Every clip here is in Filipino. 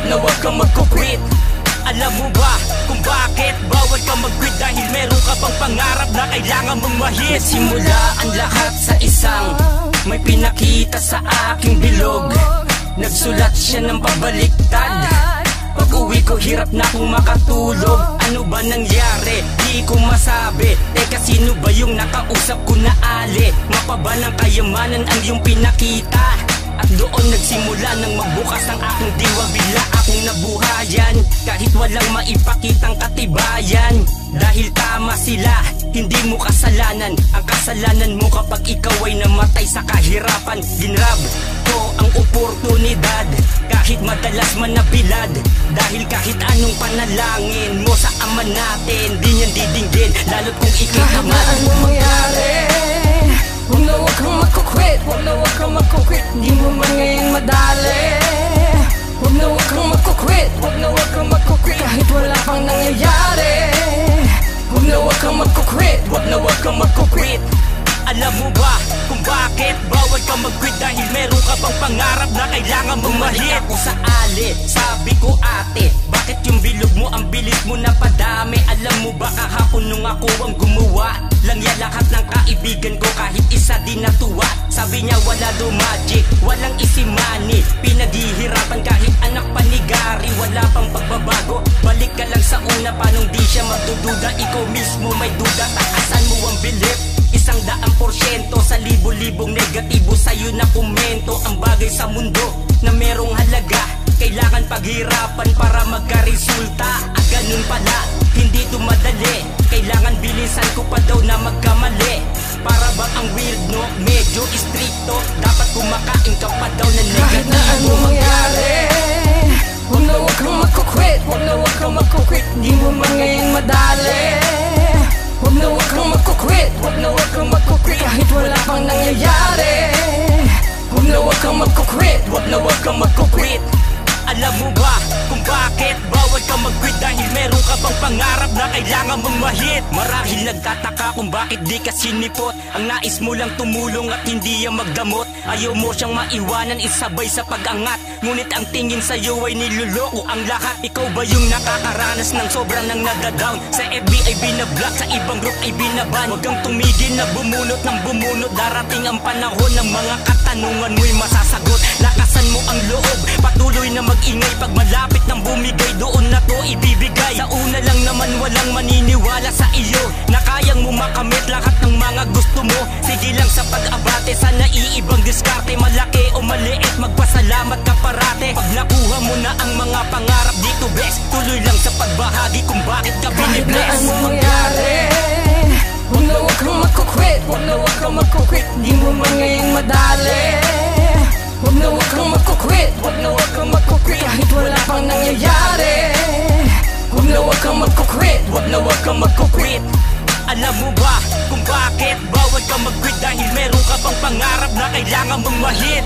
wag na wag kang magko-quit. Alam mo ba kung bakit bawal ka mag-quit? Dahil meron ka bang pangarap na kailangan mong ma-hit? Simula ang lahat sa isang may pinakita sa aking bilog. Nagsulat siya ng pabaliktad. Pag uwi ko hirap na akong makatulog. Ano ba nangyari? Di ko masabi. Teka sino ba yung nakausap ko na ali? Mapa ba ng kayamanan ang iyong pinakita? At doon nagsimula nang magbukas ang aking diwa. Bigla akong nabuhayan kahit walang maipakitang katibayan. Dahil tama sila, hindi mo kasalanan. Ang kasalanan mo kapag ikaw ay namatay sa kahirapan. Ginrab ko ang oportunidad kahit madalas man nabilad. Dahil kahit anong panalangin mo sa Ama natin, di niyan didinggin, lalo't kung ikita man. Kahit na anong mangyari, huwag na huwag kang magko-quit. Huwag na huwag kang magko-quit, di mo man ngayon madali. Huwag na huwag kang magko-quit. Huwag na huwag kang magko-quit kahit wala pang nangyayari. Huwag na huwag kang magko-quit. Huwag na huwag kang magko-quit. Alam mo ba kung bakit bawal ka mag-quit? Dahil meron ka bang pangarap na kailangan mong ma-hit? Ako sa ali, sabi ko ate, bakit yung bilog mo ang bilis mo na padami? Alam mo ba kahapon nung ako ang gumawa, langya lahat ng kaibigan ko kahit isa di natuwa. Sabi niya wala do magic, walang isimani. Pinaghihirapan kahit anak pa ni Gary, wala pang pagbabago. Balik ka lang sa una, panong di siya magdududa. Ikaw mismo may duda, takasan mo ang bilip. 100% sa libo-libong negatibo sa'yo na komento. Ang bagay sa mundo na merong halaga kailangan paghirapan para magkaresulta. At ganun pala, hindi ito madali. Kailangan bilisan ko pa daw na magkamali. Para bang ang weird no, medyo stricto. Dapat kumakain ka pa daw na negatibo. Kahit na anong mangyari, huwag na huwag kang magko-quit. Huwag na huwag kang magko-quit, di mo man ngayon madali. Huwag na huwag kang magko-quit. Huwag na huwag kang magko-quit kahit wala pang nangyayari. Huwag na huwag kang magko-quit. Huwag na huwag kang magko-quit. Alam mo ba kung bakit bawal ka mag-quit? Dahil meron ka bang pangarap na kailangan mong ma-hit? Marahil nagtataka kung bakit di ka sinipot. Ang nais mo lang tumulong at hindi yan magdamot. Ayaw mo siyang maiwanan, isabay sa pag-angat. Ngunit ang tingin sa'yo ay niluloko ang lahat. Ikaw ba yung nakakaranas ng sobrang nang nadadown? Sa FB ay binablock, sa ibang group ay binaban. Huwag kang tumigil na bumunot ng bumunot. Darating ang panahon ng mga katanungan mo'y masasagot. Lakasan mo ang loob, patuloy na mag-ingay. Pag malapit ng bumigay, doon na to ibibigay. Sa una lang naman walang maniniwala sa iyo na kayang mo makamit lahat ng mga gusto mo. Sige lang sa pag-abate, sana iibang diskarte. Malaki o maliit, magpasalamat ka parate. Pag nakuha mo na ang mga pangarap dito best, tuloy lang sa pagbahagi kung bakit ka binibless. Kahit na anong mangyari, huwag na huwag kang magko-quit. Huwag na huwag kang magko-quit, di mo man ngayon madali. Huwag na huwag kang magko-quit. Huwag na huwag kang magko-quit kahit wala pang nangyayari. Huwag na huwag kang magko-quit. Huwag na huwag kang magko-quit. Alam mo ba kung bakit bawal ka mag-quit? Dahil meron ka bang pangarap na kailangan mong ma-hit?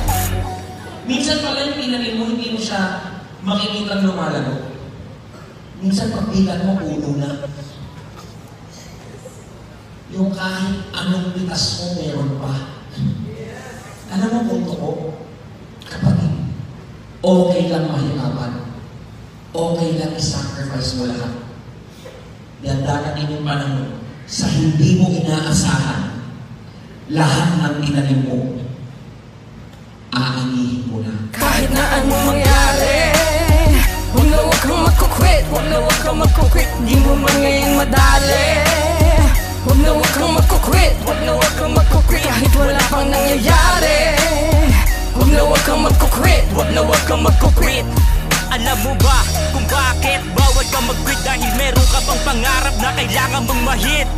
Minsan pala yung pinagin mo, hindi mo siya makikita lumalago. Minsan pagbigan mo, ulo na. Yung kahit anong pitas mo, meron pa. Alam mo, punto ko, kapatid, okay lang mahirapan. Okay lang i-sacrifice mo lahat. Yan darating yung panahon sa hindi mo inaasahan, lahat ng tinanim mo, aanihin mo na. Kahit na anong mangyari, huwag na huwag kang magko-quit. Huwag na huwag kang magko-quit, di mo man ngayon madali. Huwag na huwag kang magko-quit. Huwag na huwag kang magko-quit kahit wala pang nangyayari. Huwag na huwag kang magko-quit. Huwag na huwag kang magko-quit. Alam mo ba kung bakit bawal ka mag-quit? Dahil meron ka bang pangarap na kailangan mong ma-hit?